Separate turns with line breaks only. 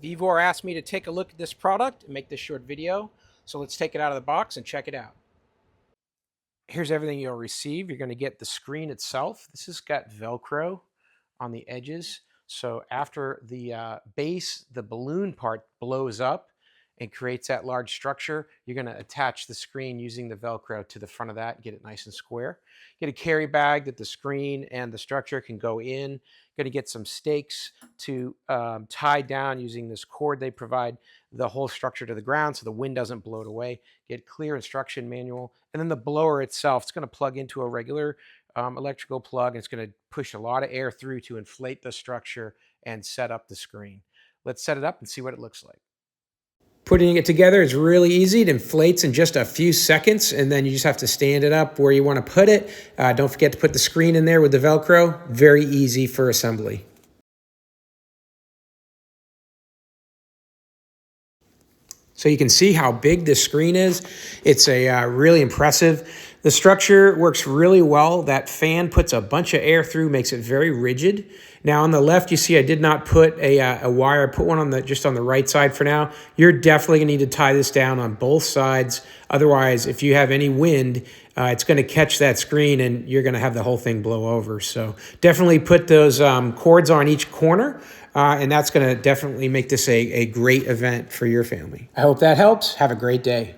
VEVOR asked me to take a look at this product and make this short video, so let's take it out of the box and check it out. Here's everything you'll receive. You're going to get the screen itself. This has got Velcro on the edges, so after the base, the balloon part blows up and creates that large structure, you're going to attach the screen using the Velcro to the front of that, get it nice and square. Get a carry bag that the screen and the structure can go in. Going to get some stakes to tie down using this cord they provide the whole structure to the ground so the wind doesn't blow it away. Get clear instruction manual. And then the blower itself, it's going to plug into a regular electrical plug, and it's going to push a lot of air through to inflate the structure and set up the screen. Let's set it up and see what it looks like. Putting it together is really easy. It inflates in just a few seconds, and then you just have to stand it up where you want to put it. Don't forget to put the screen in there with the Velcro. Very easy for assembly. So you can see how big this screen is. It's really impressive. The structure works really well. That fan puts a bunch of air through, makes it very rigid. Now on the left, you see I did not put a wire. I put one on just on the right side for now. You're definitely gonna need to tie this down on both sides. Otherwise, if you have any wind, it's gonna catch that screen and you're gonna have the whole thing blow over. So definitely put those cords on each corner. And that's going to definitely make this a great event for your family. I hope that helps. Have a great day.